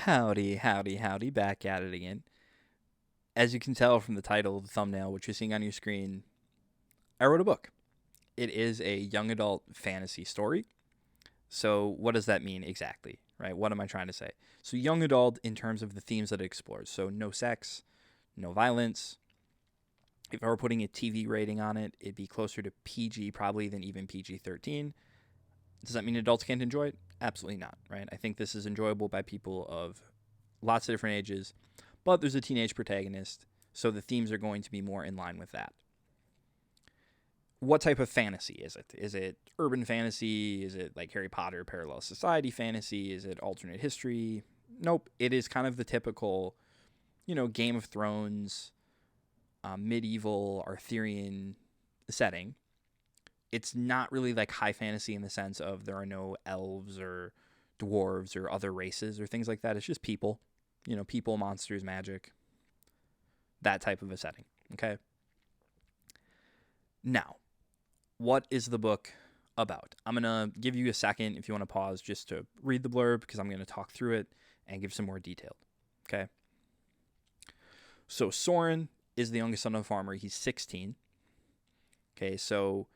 Howdy, howdy, howdy, back at it again. As you can tell from the title, the thumbnail, which you're seeing on your screen, I wrote a book. It is a young adult fantasy story. So, what does that mean exactly, right? What am I trying to say? So, young adult in terms of the themes that it explores. So, no sex, no violence. If I were putting a TV rating on it, it'd be closer to PG probably than even PG 13. Does that mean adults can't enjoy it? Absolutely not, right? I think this is enjoyable by people of lots of different ages, but there's a teenage protagonist, so the themes are going to be more in line with that. What type of fantasy is it? Is it urban fantasy? Is it like Harry Potter parallel society fantasy? Is it alternate history? Nope. It is kind of the typical, Game of Thrones, medieval Arthurian setting. It's not really like high fantasy in the sense of there are no elves or dwarves or other races or things like that. It's just people, people, monsters, magic, that type of a setting. Okay. Now, what is the book about? I'm going to give you a second if you want to pause just to read the blurb because I'm going to talk through it and give some more detail. Okay. So Soren is the youngest son of a farmer. He's 16. Okay. So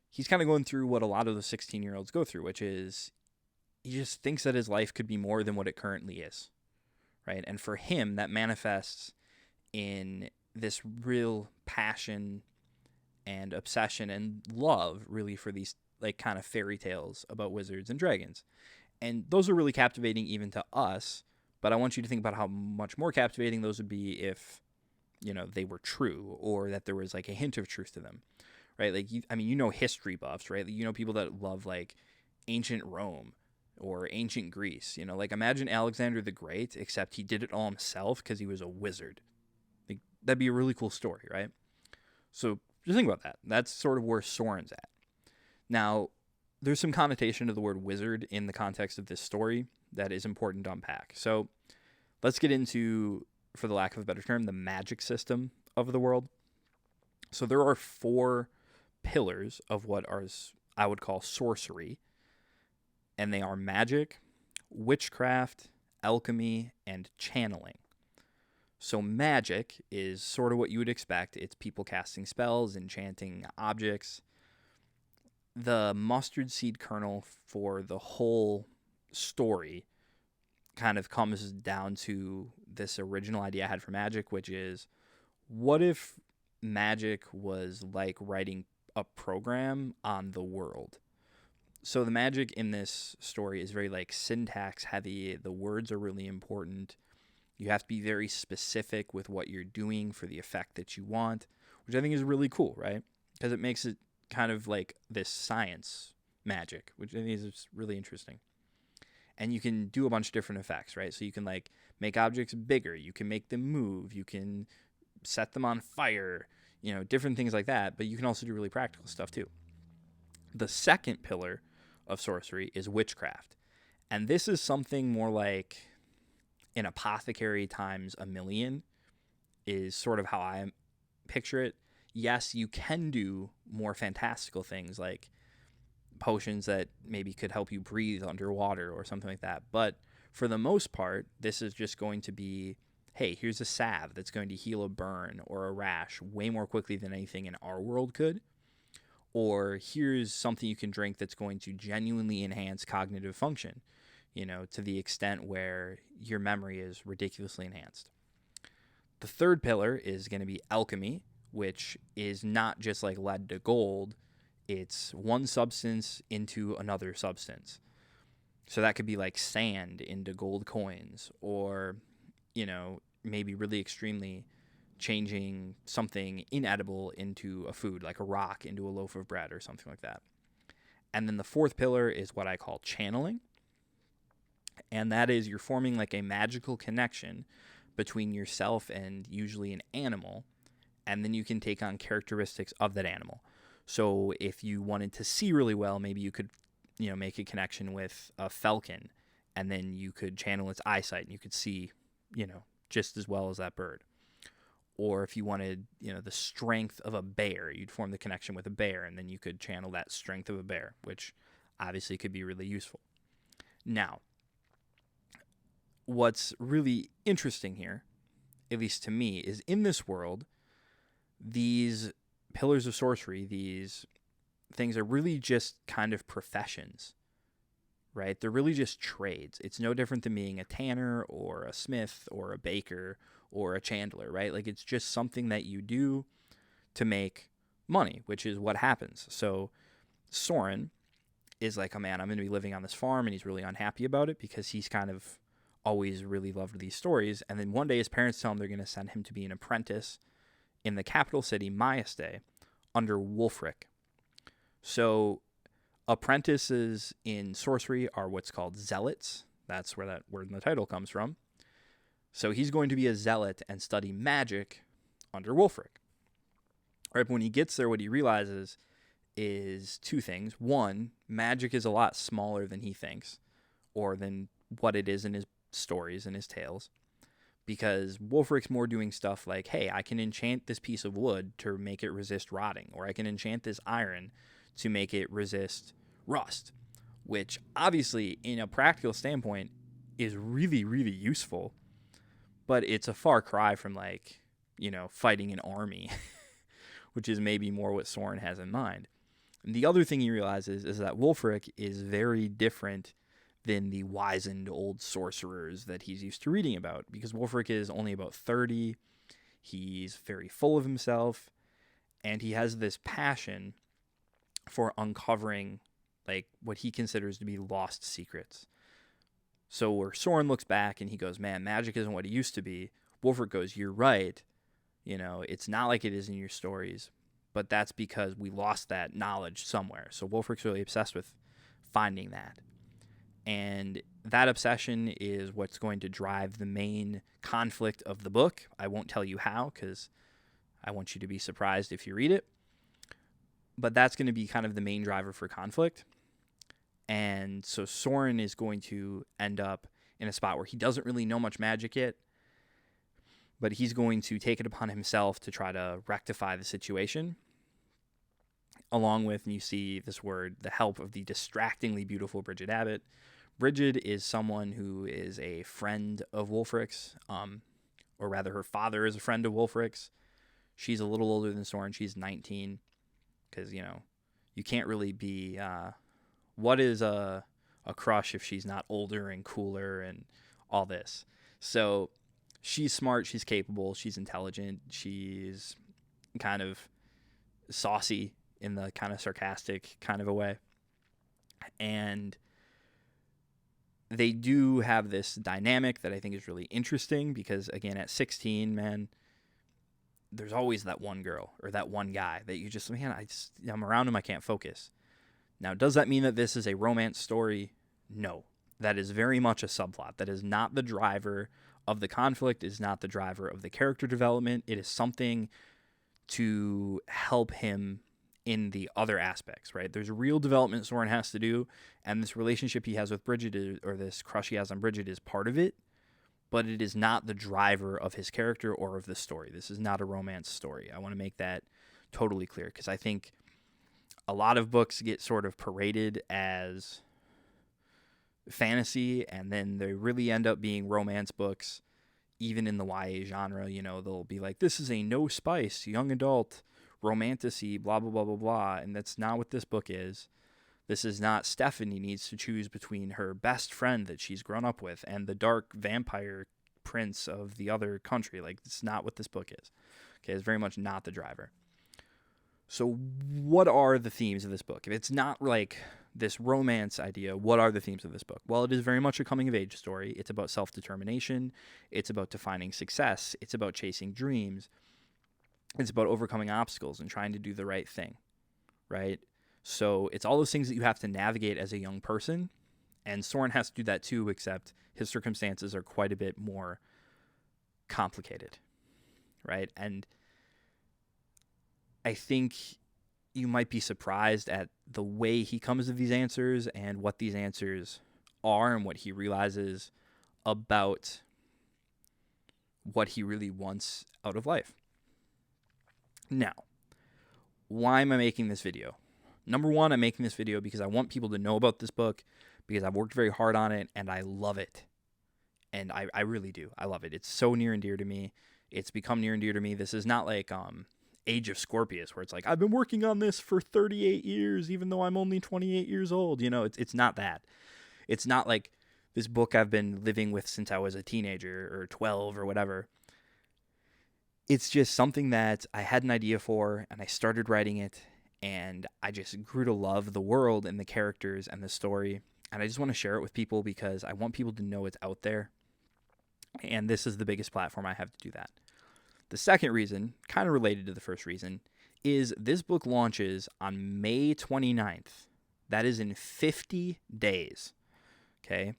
he's kind of going through what a lot of the 16-year-olds go through, which is he just thinks that his life could be more than what it currently is. Right. And for him, that manifests in this real passion and obsession and love really for these like kind of fairy tales about wizards and dragons. And those are really captivating even to us, but I want you to think about how much more captivating those would be if, they were true or that there was like a hint of truth to them, right? Like, history buffs, right? People that love like ancient Rome or ancient Greece, like imagine Alexander the Great, except he did it all himself because he was a wizard. Like, that'd be a really cool story, right? So just think about that. That's sort of where Soren's at. Now, there's some connotation to the word wizard in the context of this story that is important to unpack. So let's get into, for the lack of a better term, the magic system of the world. So there are 4 pillars of what I would call sorcery, and they are magic, witchcraft, alchemy, and channeling. So magic is sort of what you would expect. It's people casting spells, enchanting objects. The mustard seed kernel for the whole story kind of comes down to this original idea I had for magic, which is what if magic was like writing a program on the world? So the magic in this story is very like syntax heavy. The words are really important. You have to be very specific with what you're doing for the effect that you want, which I think is really cool, right? Because it makes it kind of like this science magic, which I think is really interesting. And you can do a bunch of different effects, right? So you can like make objects bigger, you can make them move, you can set them on fire, different things like that. But you can also do really practical stuff too. The second pillar of sorcery is witchcraft. And this is something more like an apothecary times a million is sort of how I picture it. Yes, you can do more fantastical things like potions that maybe could help you breathe underwater or something like that. But for the most part, this is just going to be, hey, here's a salve that's going to heal a burn or a rash way more quickly than anything in our world could. Or here's something you can drink that's going to genuinely enhance cognitive function, to the extent where your memory is ridiculously enhanced. The third pillar is going to be alchemy, which is not just like lead to gold. It's one substance into another substance. So that could be like sand into gold coins or, maybe really extremely changing something inedible into a food, like a rock into a loaf of bread or something like that. And then the fourth pillar is what I call channeling. And that is you're forming like a magical connection between yourself and usually an animal. And then you can take on characteristics of that animal. So if you wanted to see really well, maybe you could, make a connection with a falcon, and then you could channel its eyesight and you could see, just as well as that bird. Or if you wanted, the strength of a bear, you'd form the connection with a bear, and then you could channel that strength of a bear, which obviously could be really useful. Now, what's really interesting here, at least to me, is in this world, these pillars of sorcery, these things are really just kind of professions, right? They're really just trades. It's no different than being a tanner or a smith or a baker or a chandler, right? Like, it's just something that you do to make money, which is what happens. So Soren is like, oh man, I'm going to be living on this farm, and he's really unhappy about it because he's kind of always really loved these stories. And then one day his parents tell him they're going to send him to be an apprentice in the capital city, Mayaste, under Wulfric. So apprentices in sorcery are what's called zealots. That's where that word in the title comes from. So he's going to be a zealot and study magic under Wulfric. Right, but when he gets there, what he realizes is two things. One, magic is a lot smaller than he thinks, or than what it is in his stories and his tales, because Wulfric's more doing stuff like, hey, I can enchant this piece of wood to make it resist rotting, or I can enchant this iron to make it resist rust, which obviously, in a practical standpoint, is really, really useful, but it's a far cry from, like, fighting an army, which is maybe more what Soren has in mind. And the other thing he realizes is that Wulfric is very different than the wizened old sorcerers that he's used to reading about, because Wulfric is only about 30. He's very full of himself, and he has this passion for uncovering, like, what he considers to be lost secrets. So where Soren looks back and he goes, man, magic isn't what it used to be, Wulfric goes, you're right. It's not like it is in your stories, but that's because we lost that knowledge somewhere. So Wulfric's really obsessed with finding that. And that obsession is what's going to drive the main conflict of the book. I won't tell you how, because I want you to be surprised if you read it. But that's going to be kind of the main driver for conflict. And so Soren is going to end up in a spot where he doesn't really know much magic yet, but he's going to take it upon himself to try to rectify the situation, along with, and you see this word, the help of the distractingly beautiful Bridget Abbott. Bridget is someone who is a friend of Wulfric's, or rather her father is a friend of Wulfric's. She's a little older than Soren. She's 19, because, you can't really be, what is a crush if she's not older and cooler and all this? So she's smart, she's capable, she's intelligent, she's kind of saucy in the kind of sarcastic kind of a way. And they do have this dynamic that I think is really interesting because, again, at 16, man, there's always that one girl or that one guy that you just, man, I'm around him, I can't focus. Now, does that mean that this is a romance story? No. That is very much a subplot. That is not the driver of the conflict, is not the driver of the character development. It is something to help him in the other aspects, right? There's real development Soren has to do, and this relationship he has with Bridget, or this crush he has on Bridget, is part of it, but it is not the driver of his character or of the story. This is not a romance story. I want to make that totally clear, because I think a lot of books get sort of paraded as fantasy, and then they really end up being romance books, even in the YA genre. They'll be like, this is a no spice, young adult, romantasy, blah, blah, blah, blah, blah, and that's not what this book is. This is not Stephanie needs to choose between her best friend that she's grown up with and the dark vampire prince of the other country. Like, it's not what this book is. Okay, it's very much not the driver. So what are the themes of this book? If it's not like this romance idea, what are the themes of this book? Well, it is very much a coming-of-age story. It's about self-determination. It's about defining success. It's about chasing dreams. It's about overcoming obstacles and trying to do the right thing, right? So it's all those things that you have to navigate as a young person, and Soren has to do that too, except his circumstances are quite a bit more complicated, right? And I think you might be surprised at the way he comes to these answers and what these answers are and what he realizes about what he really wants out of life. Now, why am I making this video? Number one, I'm making this video because I want people to know about this book, because I've worked very hard on it and I love it. And I really do. I love it. It's so near and dear to me. It's become near and dear to me. This is not like Age of Scorpius, where it's like, I've been working on this for 38 years, even though I'm only 28 years old. You know, it's not that. It's not like this book I've been living with since I was a teenager or 12 or whatever. It's just something that I had an idea for, and I started writing it, and I just grew to love the world and the characters and the story. And I just want to share it with people because I want people to know it's out there. And this is the biggest platform I have to do that. The second reason, kind of related to the first reason, is this book launches on May 29th. That is in 50 days. Okay?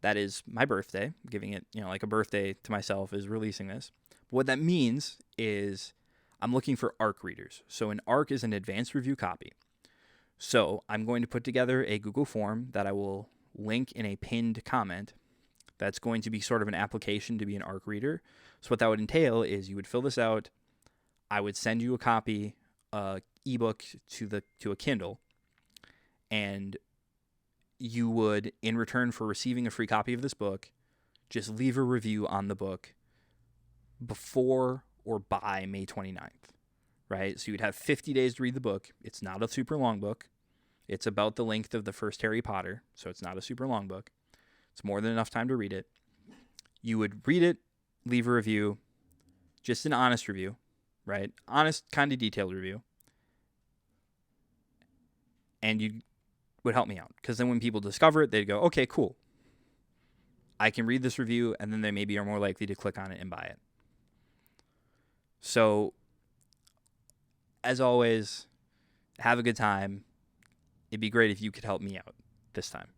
That is my birthday. I'm giving it, like a birthday to myself is releasing this. What that means is I'm looking for ARC readers. So an ARC is an advanced review copy. So I'm going to put together a Google form that I will link in a pinned comment. That's going to be sort of an application to be an ARC reader. So what that would entail is you would fill this out. I would send you a copy, ebook to a Kindle, and you would, in return for receiving a free copy of this book, just leave a review on the book before or by May 29th, right? So you'd have 50 days to read the book. It's not a super long book. It's about the length of the first Harry Potter, so it's not a super long book. It's more than enough time to read it. You would read it, leave a review, just an honest review, right? Honest, kind of detailed review. And you would help me out, because then when people discover it, they'd go, okay, cool. I can read this review, and then they maybe are more likely to click on it and buy it. So, as always, have a good time. It'd be great if you could help me out this time.